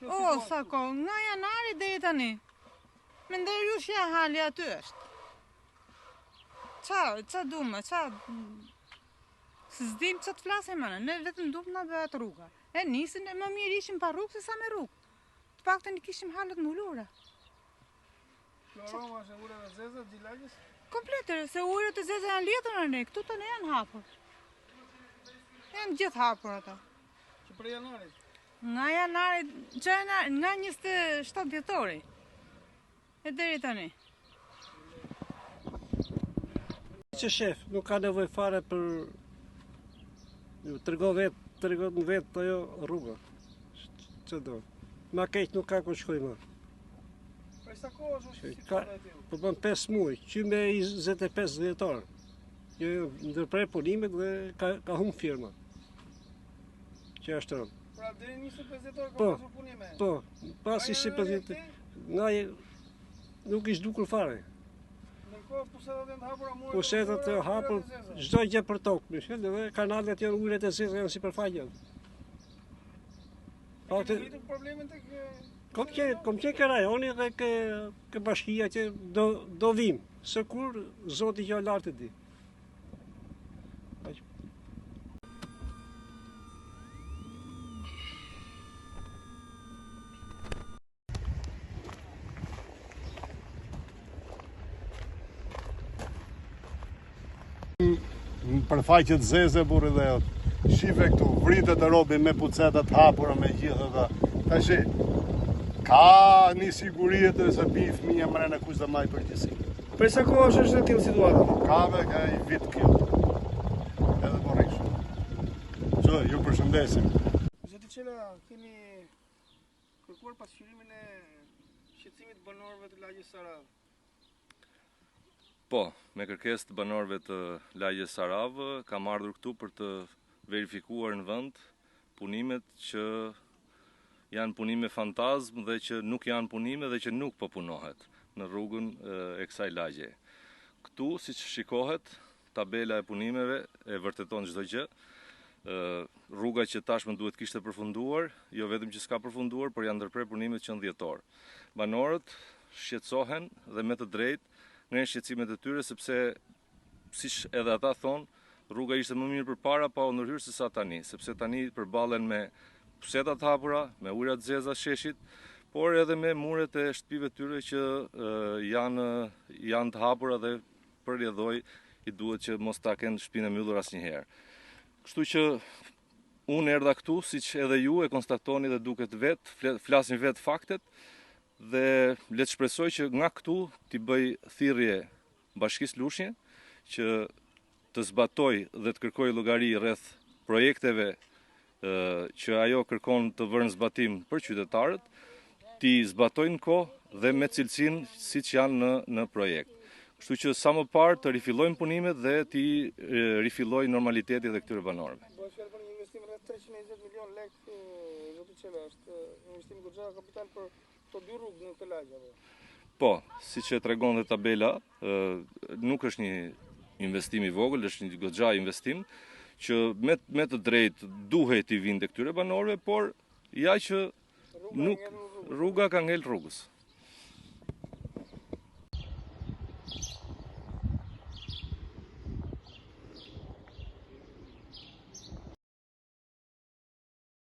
O, sa ko, nga janari deri tani. Mendoj ju që hali aty është. Qa dume, s'dim që të flasim mëne, ne vetëm dumë nga bëhet rruga. E nisin e më mirë ishim pa rrugë se sa me rrugë. Të pak të një kishim halët mullura. Aroma është ure dhe zezë, gjilagjes? Kompletër, se ure të zezë janë letër në ne, këtu të ne janë hapur. Janë gjithë hapur ata. Që për janarit? Nga janarit, nga 27 dhjetori. E deri tani. Që shef, nuk ka nevoj fare për tërgon vetë ajo rruga. Që do? Ma kejtë nuk ka ku shkoj ma. Për sa kohë është shqiptare e tiju? Po bën 5 muaj, që me 25 dhjetar. Ndërprej punimet dhe ka hum firma. Që është rëmë. Pra, deri 25 dhjetar ka pasur punime? Po, pasi 25 dhjetar. Nga nuk ishtë dukur fare. Në kohë pusetat janë të hapura muaj? Pusetat e hapur, çdo gjë për tokë, mishel, dhe kanalet janë ujret e zezë janë si përfaqen. E ke rritur problemin të kë... Kom që rajoni dhe ke bashkia që do vim, se kur zoti që lartë di. Për faqet zeze burri dhe shive këtu, vritet e robi me pucetat hapura me gjithë dhe tashi, ka një sigurie të se pi fëmija mrena kush dhe maj përgjësi. Për sa kohë është në tillë situatë? Ka dhe ka i vit kjo, edhe borish. Që, ju përshëndesim. Zoti Qela, keni kërkuar pasqyrimin e shqetësimit banorëve të lagjes Saravë? Po, me kërkesë të banorëve të lagjes Saravë, kam ardhur këtu për të verifikuar në vend punimet që janë punime fantazm dhe që nuk janë punime dhe që nuk po punohet në rrugën e kësaj lagje. Këtu, si që shikohet, tabela e punimeve e vërteton çdo gjë. Rruga që tashmë duhet kishte përfunduar, jo vetëm që s'ka përfunduar, por janë ndërprer punimet që në dhjetor. Banorët shqetësohen dhe me të drejtë nga shqetësimet e tyre, sepse, siç edhe ata thonë, rruga ishte më mirë përpara pa u ndërhyrë se sa tani, sepse tani përballen me pusetat hapura, me ujrat zeza sheshit, por edhe me muret e shtëpive tyre që janë të hapura dhe për rrjedhoj i duhet që mos ta kenë shtëpinë e mbyllur asnjëherë. Kështu që unë erdha këtu, siç edhe ju e konstatoni dhe duket vetë, flasin vetë faktet, dhe le të shpresoj që nga këtu t'i bëj thirrje Bashkisë Lushnjë që të zbatoj dhe të kërkoj llogari rreth projekteve që ajo kërkon të vërnë zbatim për qytetarët, t'i zbatojnë kohë dhe me cilësinë siç janë në projekt. Kështu që sa më parë të rifillojnë punimet dhe t'i rifilloj normaliteti dhe këtyre banorëve. Bëhet fjalë për një investim rreth 320 milion lekë, zoti Qela, është investim goxha kapital për këto dy rrugë në këtë lagje. Po, siç e tregon dhe tabela, nuk është një investim i vogël, është një goxha investim që me të drejtë duhet i vinte këtyre banorëve, por ja që rruga ka ngel rrugës.